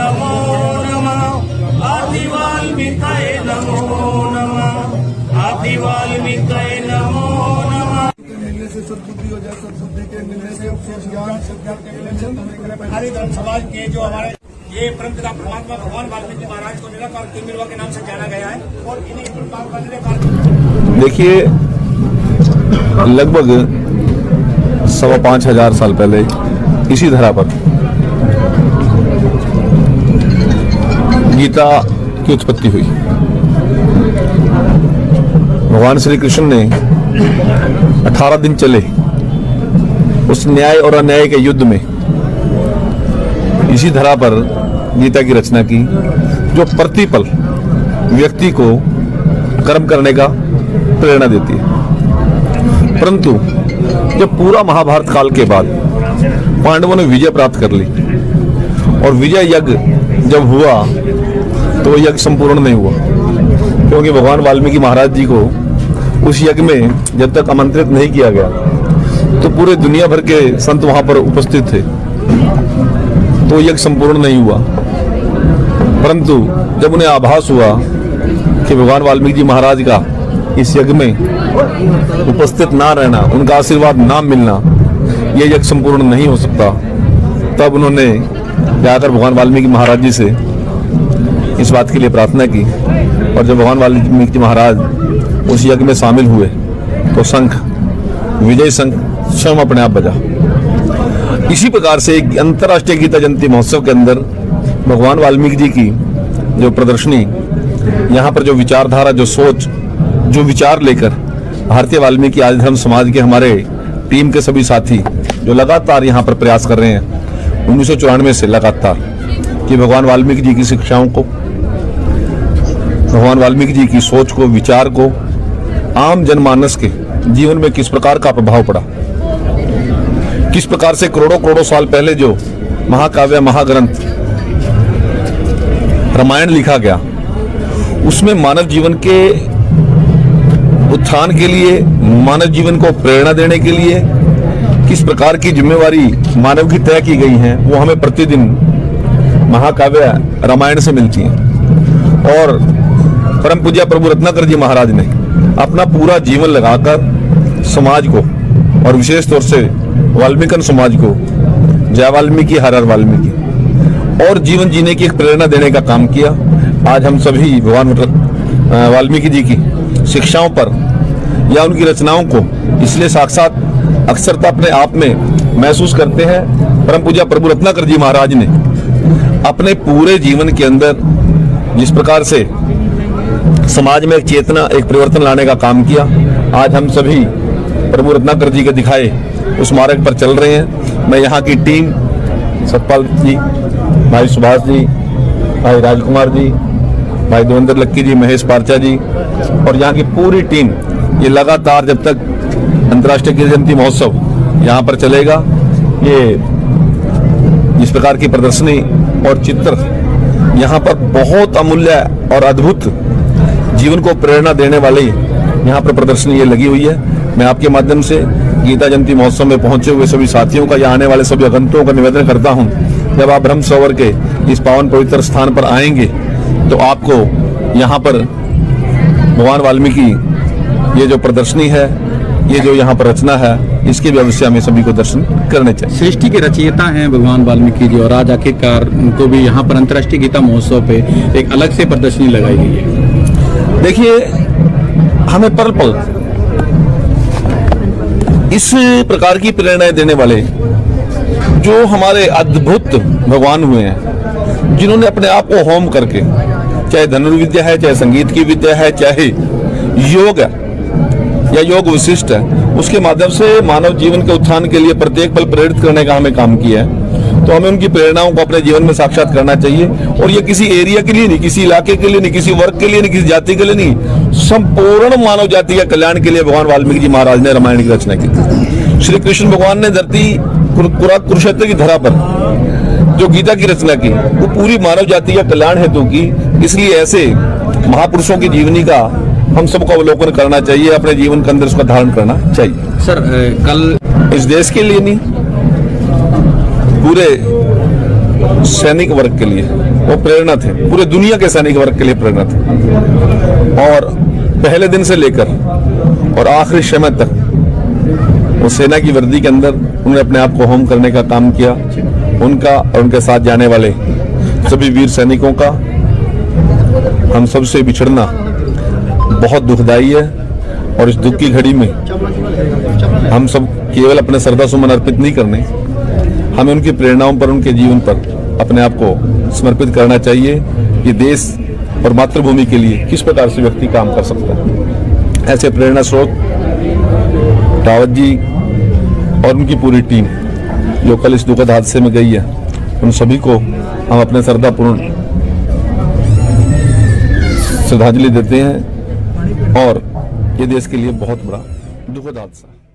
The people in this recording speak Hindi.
नमो नमः आदि वाल्मीकये नमो नमः आदि वाल्मीकये नमो नमः। मिलने से सद्बुद्धि हो जाए, सद्बुद्धि के मिलने से ज्ञान के मिलने से हमारे धर्म समाज के जो हमारे ये परमपिता परमात्मा भगवान वाल्मीकि महाराज को निराकार तिरुमलवा के नाम से जाना गया है और इन्हीं देखिए, लगभग 5,500 साल पहले इसी धरा पर गीता की उत्पत्ति हुई। भगवान श्री कृष्ण ने 18 दिन चले उस न्याय और अन्याय के युद्ध में इसी धरा पर गीता की रचना की, जो प्रतिपल व्यक्ति को कर्म करने का प्रेरणा देती है। परंतु जब पूरा महाभारत काल के बाद पांडवों ने विजय प्राप्त कर ली और विजय यज्ञ जब हुआ तो वो यज्ञ संपूर्ण नहीं हुआ, क्योंकि भगवान वाल्मीकि महाराज जी को उस यज्ञ में जब तक आमंत्रित नहीं किया गया तो पूरे दुनिया भर के संत वहां पर उपस्थित थे, तो यज्ञ संपूर्ण नहीं हुआ। परंतु जब उन्हें आभास हुआ कि भगवान वाल्मीकि जी महाराज का इस यज्ञ में उपस्थित ना रहना, उनका आशीर्वाद ना मिलना, ये यज्ञ संपूर्ण नहीं हो सकता, तब उन्होंने जाकर भगवान वाल्मीकि महाराज जी से इस बात के लिए प्रार्थना की। और जब भगवान वाल्मीकि जी महाराज उस यज्ञ में शामिल हुए तो शंख, विजय शंख स्वयं अपने आप बजा। इसी प्रकार से एक अंतर्राष्ट्रीय गीता जयंती महोत्सव के अंदर भगवान वाल्मीकि जी की जो प्रदर्शनी, यहाँ पर जो विचारधारा, जो सोच, जो विचार लेकर भारतीय वाल्मीकि आदि धर्म समाज के हमारे टीम के सभी साथी जो लगातार यहाँ पर प्रयास कर रहे हैं 1994 से लगातार, कि भगवान वाल्मीकि जी की शिक्षाओं को, भगवान वाल्मीकि जी की सोच को, विचार को आम जनमानस के जीवन में किस प्रकार का प्रभाव पड़ा, किस प्रकार से करोड़ों साल पहले जो महाकाव्य, महाग्रंथ रामायण लिखा गया, उसमें मानव जीवन के उत्थान के लिए, मानव जीवन को प्रेरणा देने के लिए किस प्रकार की जिम्मेवारी मानव की तय की गई हैं, वो हमें प्रतिदिन महाकाव्य रामायण से मिलती हैं। और परम पूज्य प्रभु रत्नाकर जी महाराज ने अपना पूरा जीवन लगाकर समाज को, और विशेष तौर से वाल्मीकि समाज को, जय वाल्मीकि हर हर वाल्मीकि, और जीवन जीने की एक प्रेरणा देने का काम किया। आज हम सभी भगवान वाल्मीकि जी की शिक्षाओं पर या उनकी रचनाओं को इसलिए साक्षात अक्षरता अपने आप में महसूस करते हैं। परम पूज्य प्रभु रत्नाकर जी महाराज ने अपने पूरे जीवन के अंदर जिस प्रकार से समाज में एक चेतना, एक परिवर्तन लाने का काम किया, आज हम सभी प्रभु रत्नाकर जी के दिखाए उस मार्ग पर चल रहे हैं। मैं यहाँ की टीम, सतपाल जी, भाई सुभाष जी, भाई राजकुमार जी, भाई देवेंद्र लक्की जी, महेश पारचा जी और यहाँ की पूरी टीम, ये लगातार जब तक अंतर्राष्ट्रीय गीता जयंती महोत्सव यहाँ पर चलेगा, ये इस प्रकार की प्रदर्शनी और चित्र यहाँ पर बहुत अमूल्य और अद्भुत जीवन को प्रेरणा देने वाली यहाँ पर प्रदर्शनी ये लगी हुई है। मैं आपके माध्यम से गीता जयंती महोत्सव में पहुंचे हुए सभी साथियों का, या आने वाले सभी आगंतुकों का निवेदन करता हूं, जब आप ब्रह्म सरोवर के इस पावन पवित्र स्थान पर आएंगे तो आपको यहाँ पर भगवान वाल्मीकि ये जो प्रदर्शनी है, ये जो यहाँ पर रचना है, इसके भी अवश्य हमें सभी को दर्शन करने चाहिए। सृष्टि के रचयिता हैं भगवान वाल्मीकि जी, और आज आखिरकार उनको भी यहाँ पर अंतर्राष्ट्रीय गीता महोत्सव पे एक अलग से प्रदर्शनी लगाई गई है। देखिए, हमें पल पल इस प्रकार की प्रेरणाएं देने वाले जो हमारे अद्भुत भगवान हुए हैं, जिन्होंने अपने आप को होम करके, चाहे धनुर्विद्या है, चाहे संगीत की विद्या है, चाहे योग है या योग विशिष्ट है, उसके माध्यम से मानव जीवन के उत्थान के लिए प्रत्येक पल प्रेरित करने का हमें काम किया है। तो हमें उनकी प्रेरणाओं को अपने जीवन में साक्षात करना चाहिए। और ये किसी एरिया के लिए नहीं, किसी इलाके के लिए नहीं, किसी वर्ग के लिए नहीं, किसी जाति के लिए नहीं, संपूर्ण मानव जाति के कल्याण के लिए भगवान वाल्मीकि जी महाराज ने रामायण की रचना की। श्री कृष्ण भगवान ने धरती कुरुक्षेत्र की धरा पर जो गीता की रचना की, वो पूरी मानव जाति का कल्याण हेतु की। इसलिए ऐसे महापुरुषों की जीवनी का हम सबको अवलोकन करना चाहिए, अपने जीवन के अंदर उसका धारण करना चाहिए। सर, कल इस देश के लिए नहीं, पूरे सैनिक वर्ग के लिए वो प्रेरणा थे, पूरे दुनिया के सैनिक वर्ग के लिए प्रेरणा थे। और पहले दिन से लेकर और आखिरी समय तक वो सेना की वर्दी के अंदर उन्होंने अपने आप को होम करने का काम किया। उनका और उनके साथ जाने वाले सभी वीर सैनिकों का हम सबसे बिछड़ना बहुत दुखदाई है। और इस दुख की घड़ी में हम सब केवल अपने श्रद्धा सुमन अर्पित नहीं करने, हमें उनकी प्रेरणाओं पर, उनके जीवन पर अपने आप को समर्पित करना चाहिए कि देश और मातृभूमि के लिए किस प्रकार से व्यक्ति काम कर सकता है। ऐसे प्रेरणा स्रोत रावत जी और उनकी पूरी टीम जो कल इस दुखद हादसे में गई है, उन सभी को हम अपने श्रद्धापूर्ण श्रद्धांजलि देते हैं। और ये देश के लिए बहुत बड़ा दुखद हादसा है।